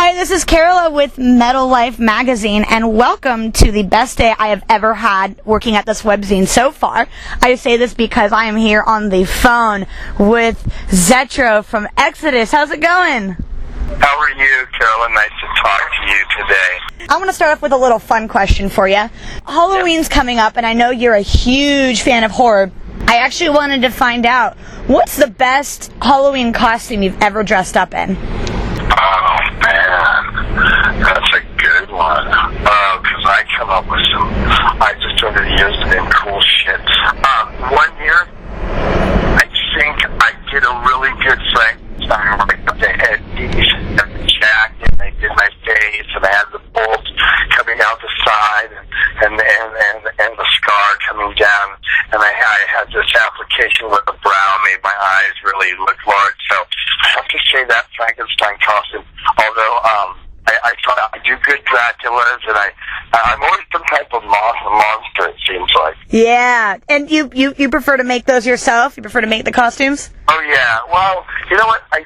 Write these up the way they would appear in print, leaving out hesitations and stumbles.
Hi, this is Karila with Metal Life Magazine, and welcome to the best day I have ever had working at this webzine so far. I say this because I am here on the phone with Zetro from EXODUS. How's it going? How are you, Karila? Nice to talk to you today. I want to start off with a little fun question for you. Halloween's coming up, and I know you're a huge fan of horror. I actually wanted to find out, what's the best Halloween costume you've ever dressed up in? Oh, man. That's a good one. Because I come up with some, I just over the years have been cool shit. One year, I think I did a really good Frankenstein, like the headpiece and the jacket, and I did my face, and I had the bolts coming out the side, and the scar coming down, and I had this application with the brow, made my eyes really look large, so I have to say that Frankenstein costume, although I thought I do good Draculas, and I'm always some type of monster, it seems like. Yeah, and you prefer to make those yourself? You prefer to make the costumes? Oh, yeah. Well, you know what? I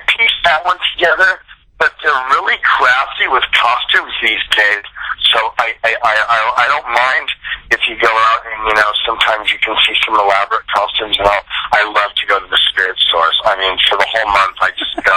pieced that one together, but they're really crafty with costumes these days, so I don't mind if you go out and, sometimes you can see some elaborate costumes and all. I love to go to the spirit stores. I mean, for the whole month, I just go,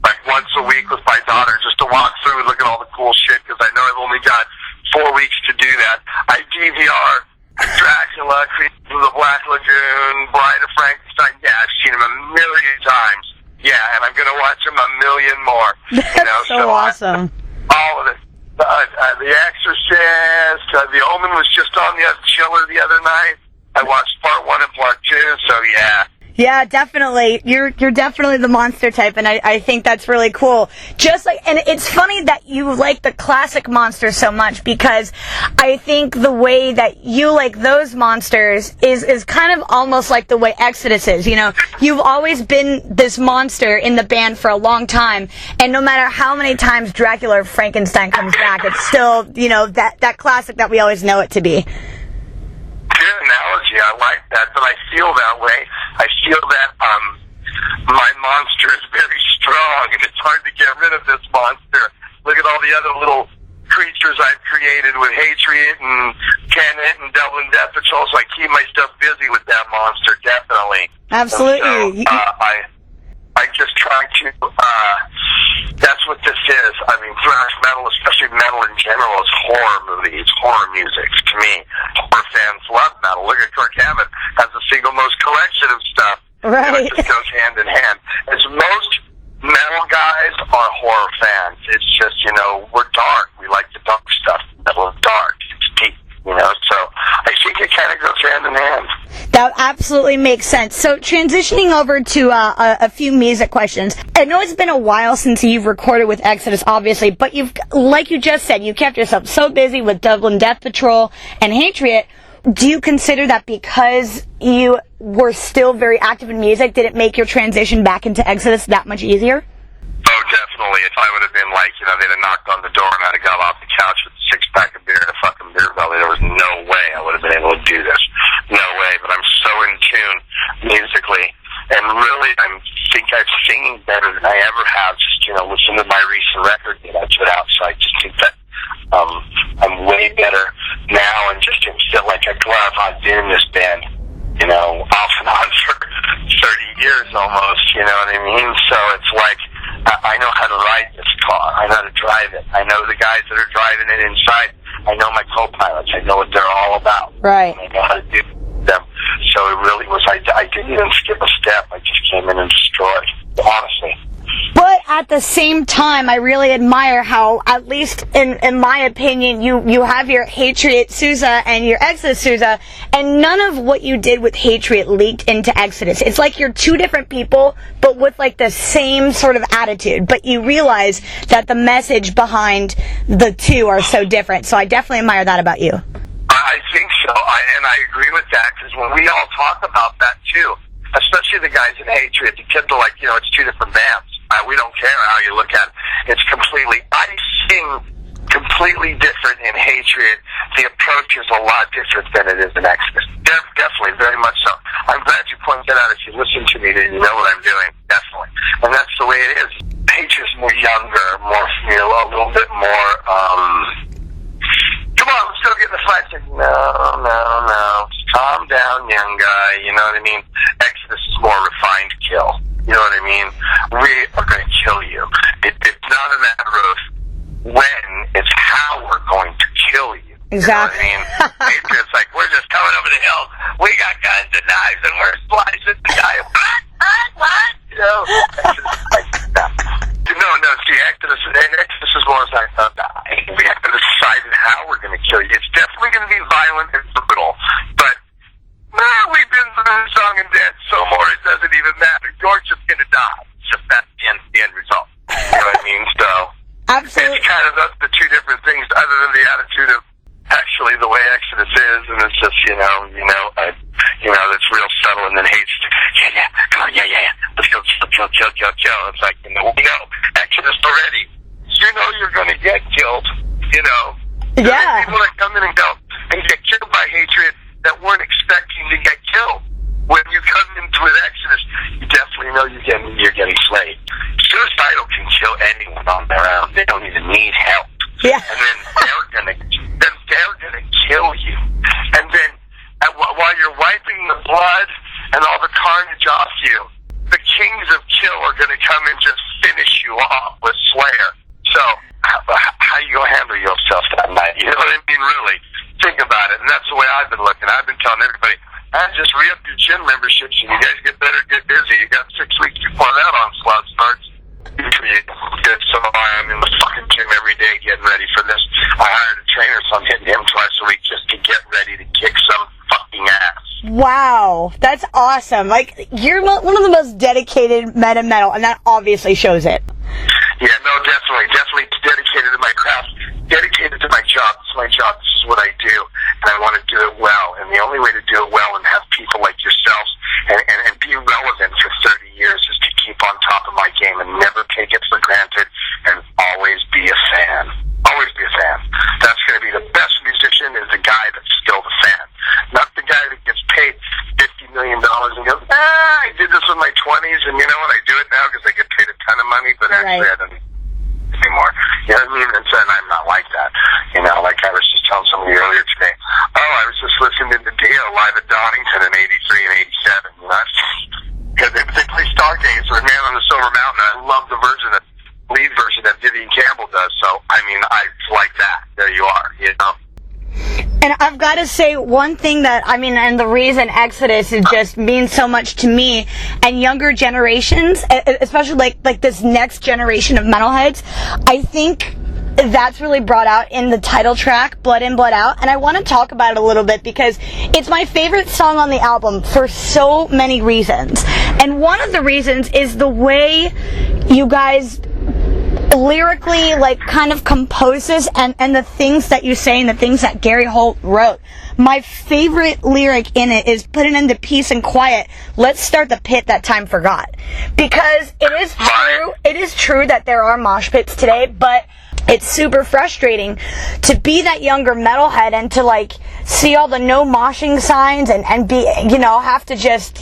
like, once a week with my daughter just to walk through and look at all the cool shit, because I know I've only got 4 weeks to do that. I DVR Dracula, Creatures of the Black Lagoon, Bride of Frankenstein. Yeah, I've seen them a million times. Yeah, and I'm going to watch them a million more. That's so awesome. All of it. The Exorcist, The Omen was just on the chiller the other night. I watched part 1 and part 2, so yeah. Yeah, definitely. You're definitely the monster type, and I think that's really cool. And it's funny that you like the classic monsters so much, because I think the way that you like those monsters is kind of almost like the way EXODUS is. You've always been this monster in the band for a long time, and no matter how many times Dracula or Frankenstein comes back, it's still, that classic that we always know it to be. Good analogy. I like that, but I feel that way. I feel that my monster is very strong, and it's hard to get rid of this monster. Look at all the other little creatures I've created with Hatred and Tenet and Devil and Death Patrol, so I keep my stuff busy with that monster, definitely. Absolutely. So, I just try to, that's what this is. I mean, thrash metal, especially metal in general, is horror movies, horror music to me. Horror fans love metal. Look at Kirk Hammett has the single most collection of stuff. Right. It just goes hand in hand. As most metal guys are horror fans. It's just, we're dark. We like the dark stuff. Metal is dark. It's deep, so I think it kind of goes hand in hand. That absolutely makes sense. So transitioning over to a few music questions. I know it's been a while since you've recorded with EXODUS, obviously, but like you just said, you kept yourself so busy with Devil and Death Patrol and Hatred. Do you consider that because you were still very active in music, did it make your transition back into EXODUS that much easier? Oh, definitely. If I would have been like, they'd have knocked on the door and I'd have got off the couch with a 6-pack of beer and a fucking beer belly, there was no way I would have been able to do this. No way. But I'm so in tune musically. And really, I think I'm singing better than I ever have. Just, listen to my recent record that I put out. So I just think that I'm way better now and just feel like a glove. I've been in this band, off and on for 30 years almost, you know what I mean? So it's like, I know how to ride this car. I know how to drive it. I know the guys that are driving it inside. I know my co-pilots. I know what they're all about. Right. I know how to do them. So it really was, I didn't even skip a step. I just came in and destroyed, honestly. But at the same time, I really admire how, at least in my opinion, you have your Hatred Souza and your EXODUS Souza, and none of what you did with Hatred leaked into EXODUS. It's like you're two different people, but with like the same sort of attitude. But you realize that the message behind the two are so different. So I definitely admire that about you. I think so, and I agree with that, because when we all talk about that too, especially the guys in Hatred, the kids are like, it's two different bands. We don't care how you look at it. It's completely, I sing completely different in Hatred. The approach is a lot different than it is in EXODUS. Definitely, very much so. I'm glad you pointed out, if you listen to me, that you know what I'm doing. Definitely. And that's the way it is. Hatred's more younger. a little bit more, come on, let's go get in the fight. Like, no. Calm down, young guy. You know what I mean? Exodus is more refined kill. You know what I mean? We are going to kill you. It's not a matter of when, it's how we're going to kill you. Exactly. You know what I mean? It's like, we're just coming over the hill. We got guns and knives and we're slicing the guy. What? You know? No, see, Exodus is more like, we have to decide how we're going to kill you. It's definitely going to be violent and brutal, but we've been through the song and dance so more, it doesn't even matter. You're just going to die. So that's the end result. You know what I mean? So, absolutely. It's kind of the two different things, other than the attitude of actually the way Exodus is, and it's just, that's real subtle, and then hates, come on, let's go, kill. It's like, we know, Exodus already. You know you're going to get killed, Yeah. There's people that come in and go, and get killed by hatred that weren't expecting to get killed. When you come into an Exodus, you definitely know you're getting slayed. Suicidal can kill anyone on their own. They don't even need help. Yeah. And then they're gonna kill you. And then while you're wiping the blood and all the carnage off you, the kings of kill are gonna come and just finish you off with Slayer. So how you gonna handle yourself that night? You know what I mean? Really think about it. And that's the way I've been looking. I've been telling everybody, just re-up your gym memberships and you guys get better, get busy. You got 6 weeks before that onslaught starts. Good, so I'm in the fucking gym every day getting ready for this. I hired a trainer, so I'm hitting him twice a week just to get ready to kick some fucking ass. Wow, that's awesome. Like, you're one of the most dedicated men in metal, and that obviously shows it. Yeah, no, definitely dedicated to my craft, dedicated to my job. It's my job. This is what I do, and I want to do it well. And the only way to do it well and have people like yourselves and be relevant for 30 years is to keep on top of my game and never take it for granted and always be a fan. Always be a fan. That's going to be the best musician is the guy that's still the fan. Not the guy that gets paid $50 million and goes, I did this in my 20s and you know what, I do it now because I get paid a ton of money, but actually I don't anymore. You know what I mean? And so I'm not like that. Like I was just telling somebody earlier today, I was just listening to Dio live at Donington in 83 and 87. Because they play Stargazer or Man on the Silver Mountain. I love the lead version that Vivian Campbell does. So, I like that. There you are, And I've got to say one thing and the reason Exodus just means so much to me and younger generations, especially like this next generation of metalheads, I think that's really brought out in the title track, Blood In, Blood Out, and I want to talk about it a little bit because it's my favorite song on the album for so many reasons. And one of the reasons is the way you guys lyrically kind of compose this and the things that you say and the things that Gary Holt wrote. My favorite lyric in it is put an end to peace and quiet. Let's start the pit that time forgot. Because it is true that there are mosh pits today, but it's super frustrating to be that younger metalhead and to see all the no moshing signs and be, have to just,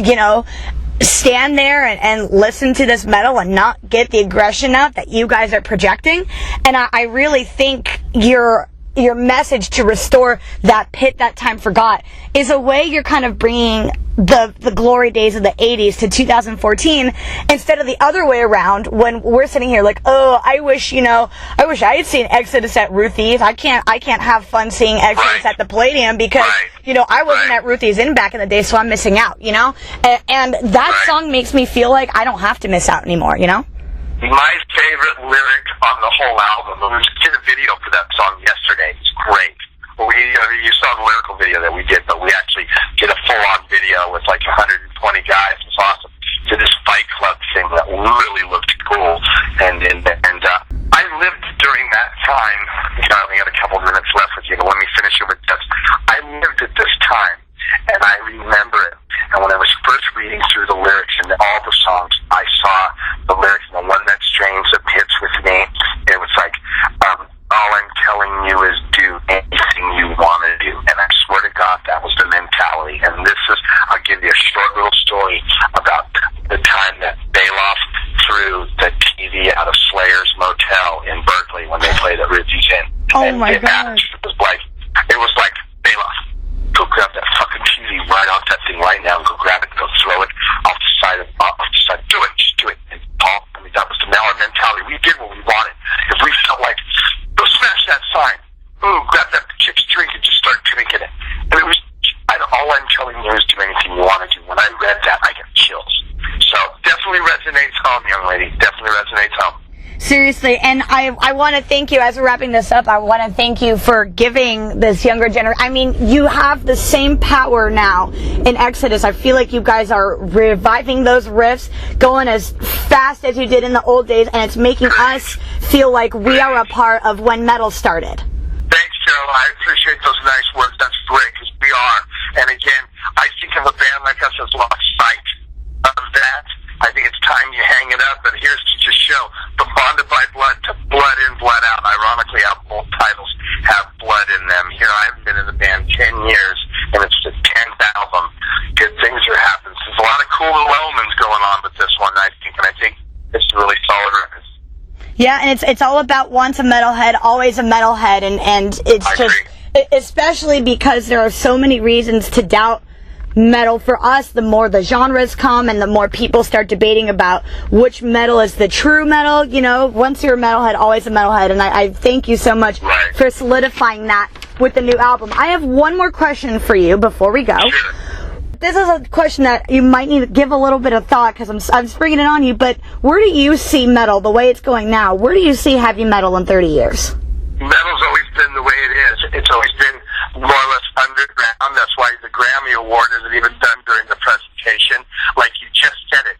stand there and listen to this metal and not get the aggression out that you guys are projecting. And I really think your message to restore that pit that time forgot is a way you're kind of bringing the glory days of the 80s to 2014 instead of the other way around when we're sitting here I wish I had seen Exodus at Ruthie's. I can't have fun seeing Exodus at the Palladium because I wasn't at Ruthie's back in the day, so I'm missing out, and that song makes me feel like I don't have to miss out anymore, My favorite lyric on the whole album, we did a video for that song yesterday. It's great. You saw the lyrical video that we did, but we actually did a full-on video with 120 guys. It was awesome. Did this fight club thing that really looked cool. And I lived during that time. I only got a couple minutes left with you, but let me finish it with this. I lived at this time, and I remember it. And when I was first reading through the lyrics and all the songs, I saw the lyrics, and the one that strains that hits with me, it was all I'm telling you is do anything you want to do. And I swear to God, that was the mentality. And I'll give you a short little story about the time that Bailoff threw the TV out of Slayer Oh my God. It was like, Bela, go grab that fucking TV right off that thing right now and go grab it and go throw it off the side. Do it, just do it. And Paul, I mean, that was now our mentality. We did what we wanted. If we felt like, go smash that sign. Ooh, grab that chick's drink and just start drinking it. And it was, all I'm telling you is do anything you want to do. When I read that, I got chills. So definitely resonates home, young lady. Definitely resonates home. Seriously, and I want to thank you, as we're wrapping this up, I want to thank you for giving this younger generation, I mean, you have the same power now in Exodus. I feel like you guys are reviving those riffs, going as fast as you did in the old days, and it's making us feel like we are a part of when metal started. Thanks, Joe. I appreciate those nice words. That's great, because we are. And again, I think of a band like us as lost sight of that. I think it's time you hang it up, and here's to just show from bonded by blood to blood in, blood out. Ironically, our both titles have blood in them. Here I've been in the band 10 years, and it's the 10th album. Good things are happening. There's a lot of cool elements going on with this one, I think, and I think it's a really solid record. Yeah, and it's all about once a metalhead, always a metalhead, and it's just, especially because there are so many reasons to doubt metal. For us, the more the genres come and the more people start debating about which metal is the true metal, you know, once you're a metalhead, always a metalhead, and I thank you so much for solidifying that with the new album. I have one more question for you before we go. Sure. This is a question that you might need to give a little bit of thought, because I'm springing it on you, but where do you see metal, the way it's going now, where do you see heavy metal in 30 years? Metal's always been the way it is. It's always been more or less underground. That's why the Grammy Award isn't even done during the presentation. Like you just said it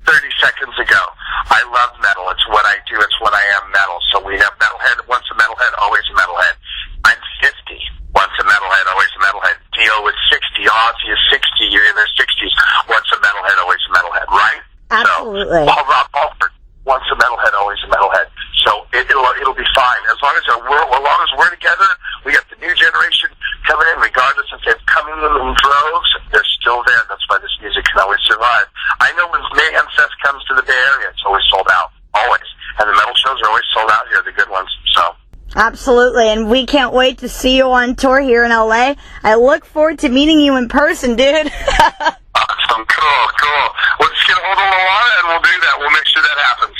30 seconds ago. I love metal. It's what I do. It's what I am, metal. So we have metalhead. Once a metalhead, always a metalhead. I'm 50. Once a metalhead, always a metalhead. Dio is 60. Ozzy is 60. You're in their 60s. Once a metalhead, always a metalhead, right? Absolutely. So, Rob Halford, once a metalhead, always a metalhead. So it'll be fine. As long as we're together, we got the new generation coming in, regardless if they're coming in droves, they're still there. That's why this music can always survive. I know when Mayhem Fest comes to the Bay Area, it's always sold out. Always. And the metal shows are always sold out here, the good ones. So. Absolutely, and we can't wait to see you on tour here in LA. I look forward to meeting you in person, dude. Awesome, cool. Let's get a hold of Luana and we'll do that. We'll make sure that happens.